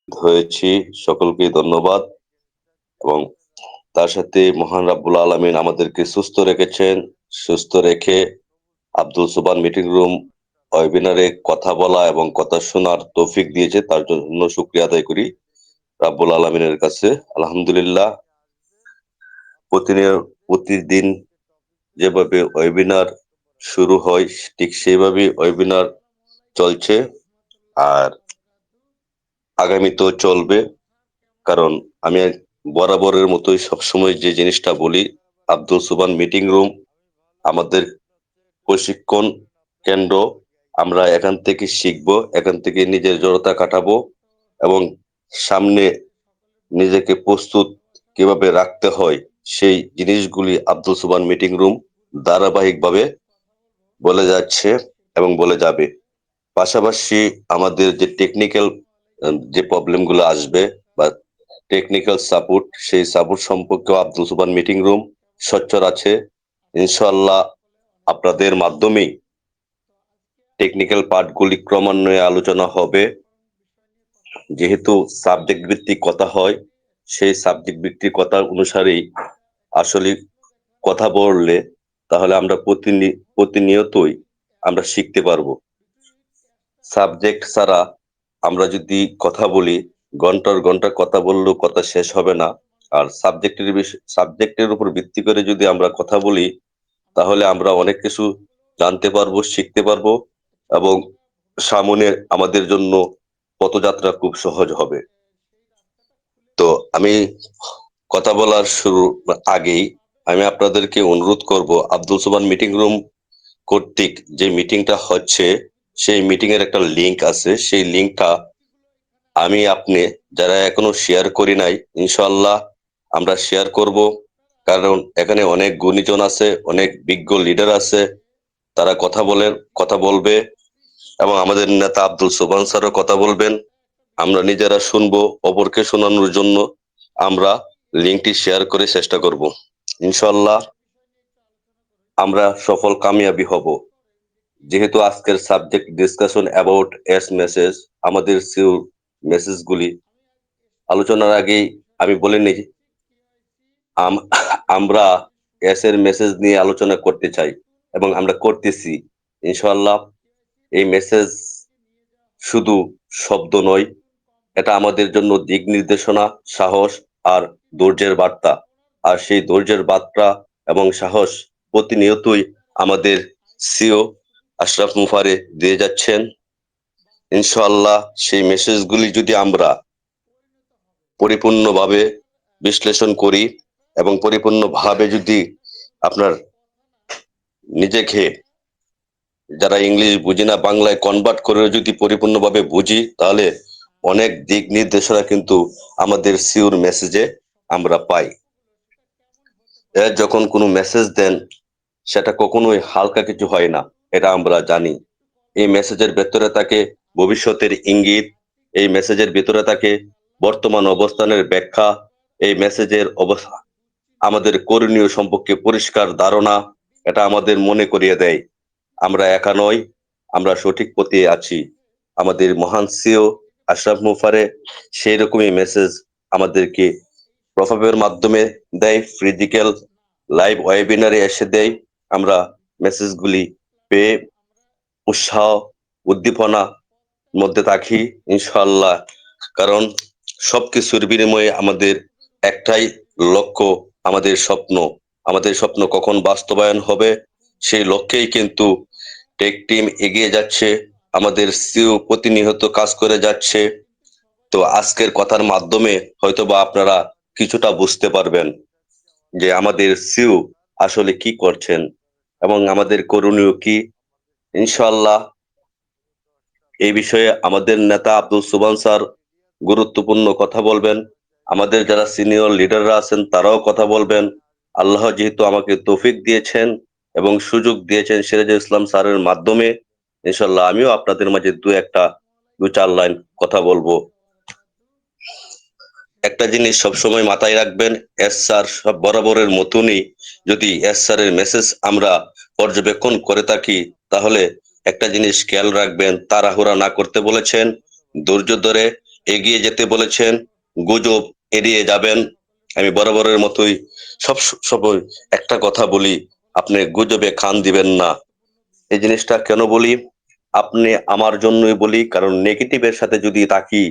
হয়েছি, সকলকে ধন্যবাদ। এবং তার সাথে মহান রাব্বুল আলামিন আমাদেরকে সুস্থ রেখেছেন। সুস্থ রেখে আব্দুল সুবহান মিটিং রুম ওয়েবিনারে কথা বলা এবং কথা শোনার তৌফিক দিয়েছে, তার জন্য শুকরিয়া আদায় করি রাব্বুল আলামিনের কাছে। আলহামদুলিল্লাহ। প্রতিদিন যেভাবে ওয়েবিনার শুরু হয় ঠিক সেইভাবেই ওয়েবিনার চলছে, আর আগামীতেও চলবে। কারণ আমি বরাবরের মতোই সবসময় যে জিনিসটা বলি, আব্দুল সুবহান মিটিং রুম আমাদের প্রশিক্ষণ কেন্দ্র। আমরা এখান থেকে শিখবো, এখান থেকে নিজের জড়তা কাটাবো এবং সামনে নিজেকে প্রস্তুত কিভাবে রাখতে হয় সেই জিনিসগুলি আব্দুল সুবহান মিটিং রুম ধারাবাহিকভাবে বলে যাচ্ছে এবং বলে যাবে। পাশাপাশি আমাদের যে টেকনিক্যাল যে প্রবলেমগুলো আসবে বা টেকনিক্যাল সাপোর্ট, সেই সাপোর্ট সম্পর্কেও আব্দুল সুবহান মিটিং রুম সোচ্চার আছে। ইনশাআল্লাহ আপনাদের মাধ্যমেই টেকনিক্যাল পার্টগুলি ক্রমান্বয়ে আলোচনা হবে। যেহেতু সাবজেক্ট ভিত্তিক কথা হয়, সেই সাবজেক্ট ভিত্তিক কথা অনুসারেই আসলে কথা বললে তাহলে আমরা প্রতিনিয়তই আমরা শিখতে পারবো। সাবজেক্ট ছাড়া আমরা যদি কথা বলি, ঘন্টার ঘন্টা কথা বললেও কথা শেষ হবে না। আর সাবজেক্টের উপর ভিত্তি করে যদি আমরা কথা বলি, তাহলে আমরা অনেক কিছু জানতে পারবো, শিখতে পারবো এবং সামনে আমাদের জন্য পথযাত্রা খুব সহজ হবে। তো আমি কথা বলার শুরু আগেই আমি আপনাদেরকে অনুরোধ করব, আব্দুল সুবহান মিটিং রুম কর্তৃক যে মিটিংটা হচ্ছে সেই মিটিং এর একটা লিংক আছে, সেই লিংকটা আমি আপনি যারা এখনো শেয়ার করি নাই, ইনশাআল্লাহ আমরা শেয়ার করব। কারণ এখানে অনেক গুণীজন আছে, অনেক বিজ্ঞ লিডার আছে, তারা কথা বলবে এবং আমাদের নেতা আব্দুল সুবহান স্যারও কথা বলবেন। আমরা নিজেরা শুনবো, অপরকে শোনানোর জন্য আমরা লিঙ্কটি শেয়ার করে চেষ্টা করব। ইনশাআল্লাহ আমরা সফল কামিয়াবি হব। যেহেতু আজকের subject discussion about S message, আমাদের সিউর মেসেজগুলি আলোচনার আগেই আমি বলে নিই, আমরা এস এর মেসেজ নিয়ে আলোচনা করতে চাই এবং আমরা করতেছি। ইনশাআল্লাহ এই মেসেজ শুধু শব্দ নয়, এটা আমাদের জন্য দিক নির্দেশনা, সাহস আর ধৈর্যের বার্তা। আর সেই ধৈর্যের বার্তা এবং সাহস প্রতিনিয়তই আমাদের সিও আশরাফ মুফারে দিয়ে যাচ্ছেন। ইনশাআল্লাহ সেই মেসেজগুলি যদি আমরা পরিপূর্ণভাবে বিশ্লেষণ করি এবং পরিপূর্ণভাবে যদি আপনার নিজেকে, যারা ইংলিশ বুঝি না, বাংলায় কনভার্ট করে যদি পরিপূর্ণভাবে বুঝি, তাহলে অনেক দিক নির্দেশনা কিন্তু আমাদের সিউর মেসেজে আমরা পাই। এর যখন কোনো মেসেজ দেন, সেটা কখনোই হালকা কিছু হয় না, এটা আমরা জানি। এই মেসেজের ভেতরে থাকে ভবিষ্যতের ইঙ্গিত, এই মেসেজের ভেতরে থাকে বর্তমান অবস্থানের ব্যাখ্যা, এই মেসেজের আমাদের করণীয় সম্পর্কে পরিষ্কার ধারণা। এটা আমাদের মনে করিয়ে দেয় আমরা একা নই, আমরা সঠিক পথে আছি। আমাদের মহান সিও আশরাফ মুফারে সেই রকমই মেসেজ আমাদেরকে প্রভাবের মাধ্যমে দেয়, ফিজিক্যাল লাইভ ওয়েবিনারে এসে দেয়। আমরা মেসেজগুলি পেয়ে উৎসাহ, উদ্দীপনা মধ্যে থাকি ইনশাআল্লাহ। কারণ সবকিছুর বিনিময়ে আমাদের একটাই লক্ষ্য, আমাদের স্বপ্ন কখন বাস্তবায়ন হবে সেই লক্ষ্যেই কিন্তু টেক টিম এগিয়ে যাচ্ছে, আমাদের সিও প্রতিনিয়ত কাজ করে যাচ্ছে। তো আজকের কথার মাধ্যমে হয়তোবা আপনারা কিছুটা বুঝতে পারবেন যে আমাদের সিও আসলে কি করছেন এবং আমাদের করণীয় কি। ইনশাআল্লাহ এই বিষয়ে আমাদের নেতা আব্দুল সুবহান স্যার গুরুত্বপূর্ণ কথা বলবেন, আমাদের যারা সিনিয়র লিডাররা আছেন তারাও কথা বলবেন। আল্লাহ যেহেতু আমাকে তৌফিক দিয়েছেন এবং সুযোগ দিয়েছেন সিরাজুল ইসলাম স্যারের মাধ্যমে, ইনশাল্লাহ আমিও আপনাদের মাঝে দু চার লাইন কথা বলবো। একটা জিনিস সবসময় মাথায় রাখবেন, এস স্যার সব বরাবরের মতনই যদি এস স্যারের মেসেজ আমরা পর্যবেক্ষণ করে থাকি, তাহলে একটা জিনিস খেয়াল রাখবেন, তাড়াহুড়া না করতে বলেছেন, ধৈর্য ধরে এগিয়ে যেতে বলেছেন, গুজব এড়িয়ে যাবেন। আমি বরাবরের মতোই সব সময় একটা কথা বলি, আপনি গুজবে কান দিবেন না। এই জিনিসটা কেন বলি? আপনি আমার জন্যই বলি, কারণ নেগেটিভের সাথে যদি থাকি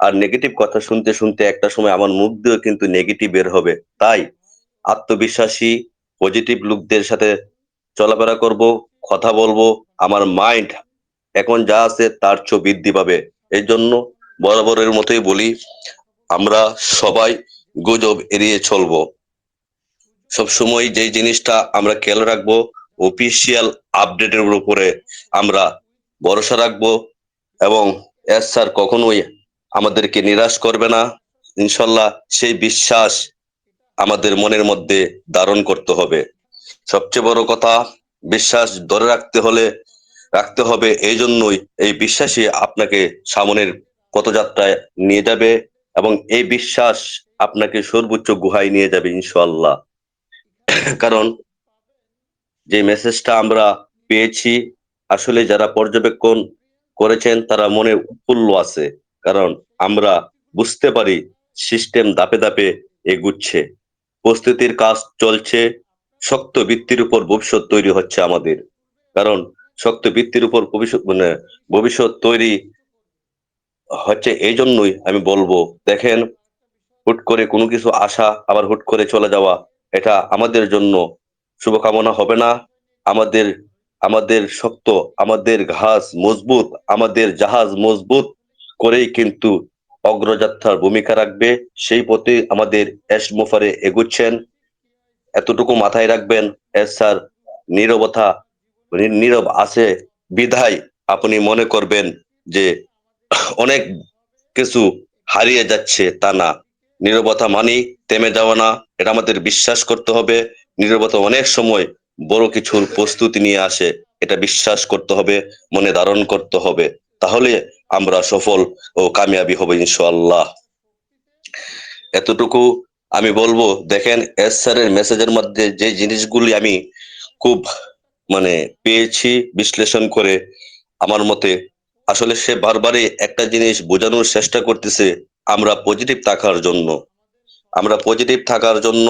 আর নেগেটিভ কথা শুনতে শুনতে একটা সময় আমার মুখ দিয়েও কিন্তু নেগেটিভ বের হবে। তাই আত্মবিশ্বাসী পজিটিভ লোকদের সাথে চলাফেরা করব, কথা বলবো। আমার মাইন্ড এখন যা আছে তার চেয়ে বৃদ্ধি পাবে। এই জন্য বরাবরের মতোই বলি, আমরা সবাই গুজব এড়িয়ে চলবো। সব সময় যে জিনিসটা আমরা খেয়াল রাখবো, অফিসিয়াল আপডেটের উপরে আমরা ভরসা রাখবো, এবং এস স্যার কখনোই আমাদেরকে নিরাশ করবে না, ইনশাল্লাহ। সেই বিশ্বাস আমাদের মনের মধ্যে ধারণ করতে হবে। সবচেয়ে বড় কথা, বিশ্বাস ধরে রাখতে হবে। এই জন্যই এই বিশ্বাসই আপনাকে সামনের পথযাত্রায় নিয়ে যাবে, এবং এই বিশ্বাস আপনাকে সর্বোচ্চ গুহায় নিয়ে যাবে ইনশাআল্লাহ। কারণ যে মেসেজটা আমরা পেয়েছি, আসলে যারা পর্যবেক্ষণ করেছেন তারা মনে উৎফুল্ল আছে। কারণ আমরা বুঝতে পারি সিস্টেম ধাপে ধাপে এগুচ্ছে, প্রস্তুতির কাজ চলছে, শক্ত ভিত্তির উপর ভবিষ্যৎ তৈরি হচ্ছে আমাদের। কারণ শক্ত ভিত্তির উপর ভবিষ্যৎ ভবিষ্যৎ তৈরি হচ্ছে। এই জন্যই আমি বলবো, দেখেন, হুট করে কোনো কিছু আসা আবার হুট করে চলে যাওয়া, এটা আমাদের জন্য শুভকামনা হবে না। আমাদের আমাদের শক্ত, আমাদের ঘাস মজবুত, আমাদের জাহাজ মজবুত করেই কিন্তু অগ্রযাত্রার ভূমিকা রাখবে। সেই পথে আমাদের এস মুফারে এগুচ্ছেন। এতটুকু মাথায় রাখবেন, এস স্যার নীরবতা নীরব আছে বিধায় আপনি মনে করবেন যে অনেক কিছু হারিয়ে যাচ্ছে, তা না। নীরবতা মানেই থেমে যাওয়া না, এটা আমাদের বিশ্বাস করতে হবে। নীরবতা অনেক সময় বড় কিছুর প্রস্তুতি নিয়ে আসে, এটা বিশ্বাস করতে হবে, মনে ধারণ করতে হবে। তাহলে আমরা সফল ও কামিয়াবি হব ইনশাআল্লাহ। এতটুকু আমি বলবো। দেখেন, এস স্যারের মেসেজের মধ্যে যে জিনিসগুলি আমি খুব মানে পেয়েছি বিশ্লেষণ করে, আমার মতে আসলে সে বারবারই একটা জিনিস বোঝানোর চেষ্টা করতেছে, আমরা পজিটিভ থাকার জন্য, আমরা পজিটিভ থাকার জন্য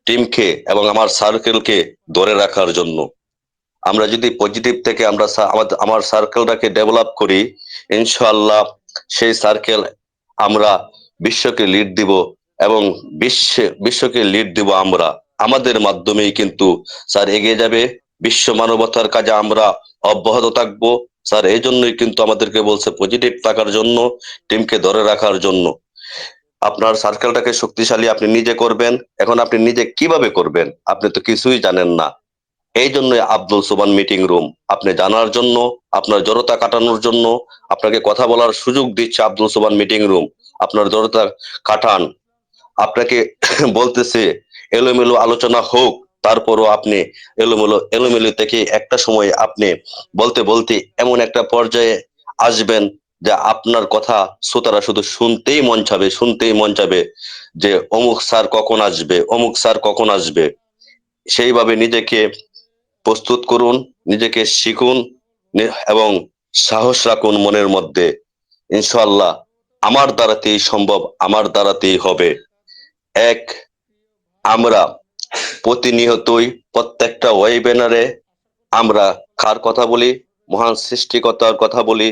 টিমকে এবং আমার সার্কেলকে ধরে রাখার জন্য। আমরা যদি পজিটিভ থেকে আমরা আমার সার্কেলটাকে ডেভেলপ করি, ইনশাআল্লাহ সেই সার্কেল আমরা বিশ্বকে লিড দিব, এবং বিশ্বকে লিড দিব আমরা। আমাদের মাধ্যমেই কিন্তু স্যার এগিয়ে যাবে বিশ্ব মানবতার কাজে, আমরা অব্যাহত থাকবো। স্যার এই জন্যই কিন্তু আমাদেরকে বলছে পজিটিভ থাকার জন্য, টিমকে ধরে রাখার জন্য। আপনার সার্কেলটাকে শক্তিশালী আপনি নিজে করবেন। এখন আপনি নিজে কিভাবে করবেন? আপনি তো কিছুই জানেন না। এই জন্য আব্দুল সোবান মিটিং রুম আপনি জানার জন্য, আপনার জড়তা কাটানোর জন্য আপনাকে কথা বলার সুযোগ দিচ্ছে আব্দুল সোবান মিটিং রুম। আপনার জড়তা কাটান, আপনাকে বলতেছে এলোমেলো আলোচনা হোক, তারপরও আপনি এলোমেলো থেকে একটা সময় আপনি বলতে বলতে এমন একটা পর্যায়ে আসবেন যে আপনার কথা শ্রোতারা শুধু শুনতেই মন চাবে যে অমুক স্যার কখন আসবে, অমুক স্যার কখন আসবে। সেইভাবে নিজেকে প্রস্তুত করুন, নিজেকে শিখুন, এবং সাহস রাখুন মনের মধ্যে। ইনশাআল্লাহ আমার দ্বারাতেই সম্ভব, আমার দ্বারাতেই হবে। এক, আমরা প্রতিনিয়তই প্রত্যেকটা ওয়েবিনারে আমরা কার কথা বলি? মহান সৃষ্টিকর্তার কথা বলি,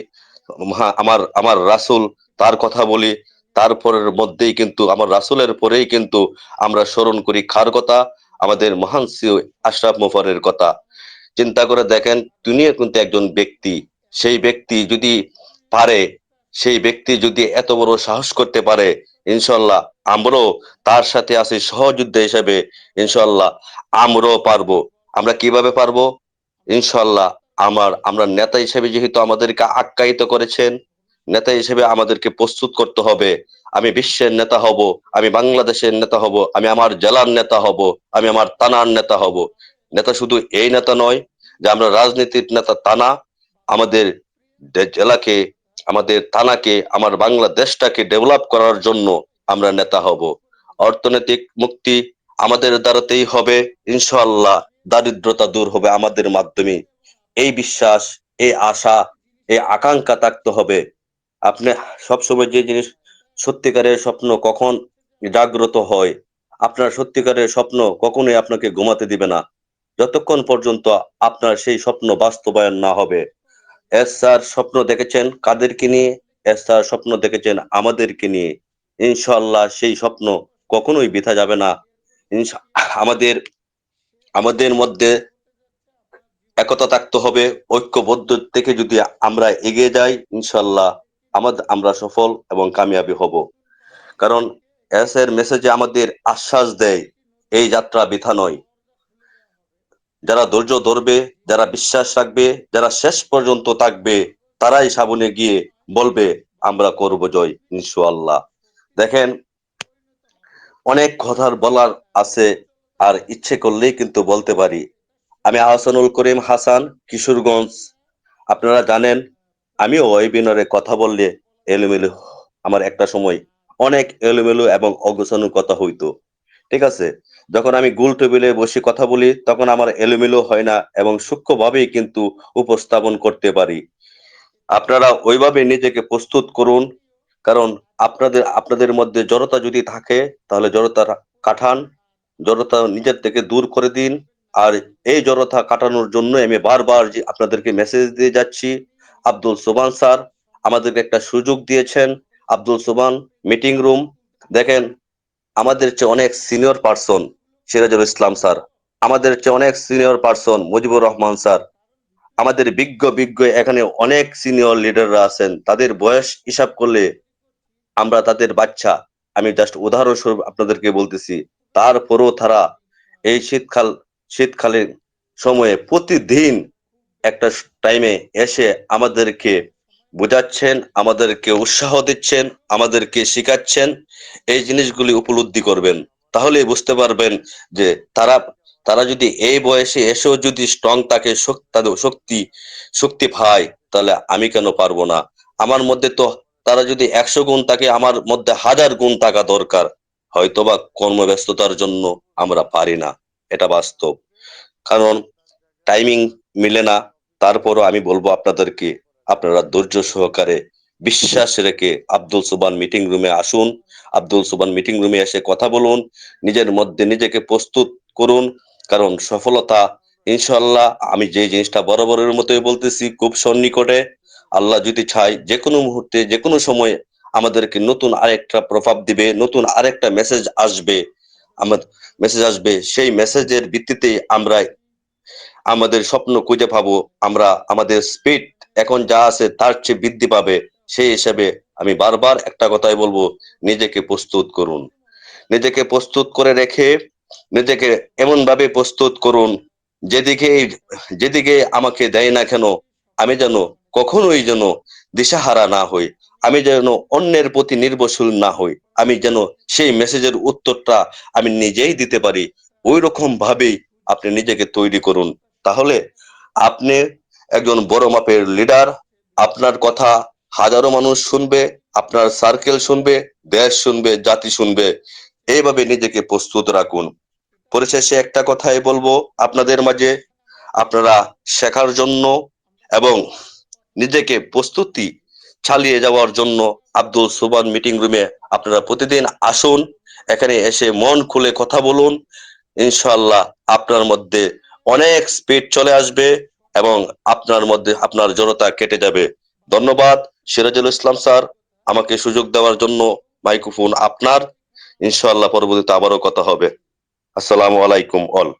আমার আমার রাসূল, তার কথা বলি। তারপরের মধ্যেই কিন্তু আমার রাসূলের পরেই কিন্তু আমরা স্মরণ করি কার কথা? আমাদের মহান সিও আশরাফ মুফারের কথা। চিন্তা করে দেখেন, তিনিও কিন্তু একজন ব্যক্তি। সেই ব্যক্তি যদি পারে, সেই ব্যক্তি যদি এত বড় সাহস করতে পারে, ইনশাল্লাহ আমরাও তার সাথে আছি সহযোদ্ধা হিসেবে। ইনশাল্লাহ আমরাও পারবো। আমরা কিভাবে পারবো? ইনশাল্লাহ আমরা নেতা হিসেবে যেহেতু আমাদেরকে আখ্যায়িত করেছেন, নেতা হিসেবে আমাদেরকে প্রস্তুত করতে হবে। আমি বিশ্বের নেতা হব, আমি বাংলাদেশের নেতা হব, আমি আমার জেলার নেতা হব, আমি আমার থানার নেতা হব। নেতা শুধু এই নেতা নয় যে আমরা রাজনীতির নেতা, তা না। আমাদের জেলাকে, আমাদের থানাকে, আমার বাংলাদেশটাকে ডেভেলপ করার জন্য আমরা নেতা হব। অর্থনৈতিক মুক্তি আমাদের দ্বারাতেই হবে ইনশাআল্লাহ। দারিদ্রতা দূর হবে আমাদের মাধ্যমে। এই বিশ্বাস, এই আশা, এই আকাঙ্ক্ষা থাকতে হবে। আপনি সবসময় যে জিনিস সত্যিকারের স্বপ্ন কখন জাগ্রত হয়, আপনার সত্যিকারের স্বপ্ন কখনোই আপনাকে ঘুমাতে দিবে না যতক্ষণ পর্যন্ত আপনার সেই স্বপ্ন বাস্তবায়ন না হবে। এস স্যার স্বপ্ন দেখেছেন কাদেরকে নিয়ে? এস স্যার স্বপ্ন দেখেছেন আমাদেরকে নিয়ে। ইনশাআল্লাহ সেই স্বপ্ন কখনোই বৃথা যাবে না। ইনশা- আমাদের আমাদের মধ্যে একতা থাকতে হবে, ঐক্যবদ্ধ থেকে যদি আমরা এগিয়ে যাই ইনশাআল্লাহ আমরা সফল এবং কামিয়াবি হব। কারণ এস এর মেসেজে আমাদের আশ্বাস দেয় এই যাত্রা বৃথা নয়। যারা ধৈর্য ধরবে, যারা বিশ্বাস রাখবে, যারা শেষ পর্যন্ত থাকবে, তারাই সামনে গিয়ে বলবে আমরা করব জয় ইনশাআল্লাহ। দেখেন, অনেক কথার বলার আছে, আর ইচ্ছে করলেই কিন্তু বলতে পারি। আমি আহসানুল করিম হাসান, কিশোরগঞ্জ। আপনারা জানেন আমিও ওয়েবিনারে কথা বললে এলোমেলো, আমার একটা সময় অনেক এলোমেলো এবং অগোছানো কথা হইতো। ঠিক আছে, যখন আমি গোল টেবিলে বসে কথা বলি তখন আমার এলোমেলো হয় না এবং সূক্ষ্মভাবেই কিন্তু উপস্থাপন করতে পারি। আপনারা ওইভাবে নিজেকে প্রস্তুত করুন। কারণ আপনাদের মধ্যে জড়তা যদি থাকে তাহলে জড়তা কাটান, জড়তা নিজের থেকে দূর করে দিন। আর এই জড়তা কাটানোর জন্য আমি বারবার যে আপনাদেরকে মেসেজ দিয়ে যাচ্ছি। আব্দুল সোবান স্যার আমাদেরকে একটা সুযোগ দিয়েছেন। আব্দুল সোবান মিটিং রুম, দেখেন আমাদের চেয়ে অনেক senior person Sirajul Islam sir, আমাদের চেয়ে অনেক senior person Mujibur Rahman sir, আমাদের বিজ্ঞ বিজ্ঞ এখানে অনেক সিনিয়র লিডাররা আছেন, তাদের বয়স হিসাব করলে আমরা তাদের বাচ্চা। আমি জাস্ট উদাহরণস্বরূপ আপনাদেরকে বলতেছি। তারপরও তারা এই শীতকালীন সময়ে প্রতিদিন একটা টাইমে এসে আমাদেরকে বোঝাচ্ছেন, আমাদেরকে উৎসাহ দিচ্ছেন, আমাদেরকে শিখাচ্ছেন। এই জিনিসগুলি উপলব্ধি করবেন, তাহলে বুঝতে পারবেন যে তারা তারা যদি এই বয়সে এসেও যদি স্ট্রং থাকে, তাদের শক্তি পায়, তাহলে আমি কেন পারবো না? আমার মধ্যে তো তারা যদি 100 গুণ থাকে, আমার মধ্যে 1000 গুণ থাকা দরকার। হয়তোবা কর্মব্যস্ততার জন্য আমরা পারি না, এটা বাস্তব। কারণ টাইমিং মিলে না। তারপরও আমি বলবো আপনাদেরকে, আপনারা ধৈর্য সহকারে বিশ্বাস রেখে আব্দুল সুবান মিটিং রুমে আসুন। আব্দুল সুবান মিটিং রুমে এসে কথা বলুন, নিজের মধ্যে নিজেকে প্রস্তুত করুন। কারণ সফলতা ইনশাল্লাহ, আমি যে জিনিসটা বরাবরের মতোই বলতেছি, খুব সন্নিকটে। আল্লাহ যদি চায় যে কোনো মুহূর্তে যে কোনো সময় আমাদেরকে নতুন আরেকটা প্রভাব দিবে, নতুন আরেকটা মেসেজ আসবে। সেই মেসেজের ভিত্তিতে আমরা আমাদের স্বপ্ন খুঁজে পাবো। আমরা আমাদের স্পিড এখন যা আছে তার চেয়ে বৃদ্ধি পাবে। সেই হিসাবে আমি বারবার একটা কথাই বলবো, নিজেকে প্রস্তুত করুন। নিজেকে প্রস্তুত করে রেখে নিজেকে এমন ভাবে প্রস্তুত করুন, যেদিকে যেদিকে আমাকে দেয় না কেন আমি যেন কখনোই যেন দিশাহারা না হই, আমি যেন অন্যের প্রতি নির্ভরশীল না হই, আমি যেন সেই মেসেজের উত্তরটা আমি নিজেই দিতে পারি। ওই রকম ভাবেই আপনি নিজেকে তৈরি করুন। তাহলে আপনি একজন বড় মাপের লিডার। আপনার কথা হাজারো মানুষ শুনবে, আপনার সার্কেল শুনবে, দেশ শুনবে, জাতি শুনবে। এইভাবে নিজেকে প্রস্তুত রাখুন। পরিশেষে একটা কথাই বলবো আপনাদের মাঝে, আপনারা শেখার জন্য এবং নিজেকে প্রস্তুতি চালিয়ে যাওয়ার জন্য আব্দুল সুবান মিটিং রুমে আপনারা প্রতিদিন আসুন। এখানে এসে মন খুলে কথা বলুন। ইনশাআল্লাহ আপনার মধ্যে অনেক স্পিড চলে আসবে এবং আপনার মধ্যে আপনার জড়তা কেটে যাবে। ধন্যবাদ সিরাজুল ইসলাম স্যার, আমাকে সুযোগ দেওয়ার জন্য। মাইক্রোফোন আপনার। ইনশাআল্লাহ পরবর্তীতে আবারও কথা হবে। আসসালামু আলাইকুম অল।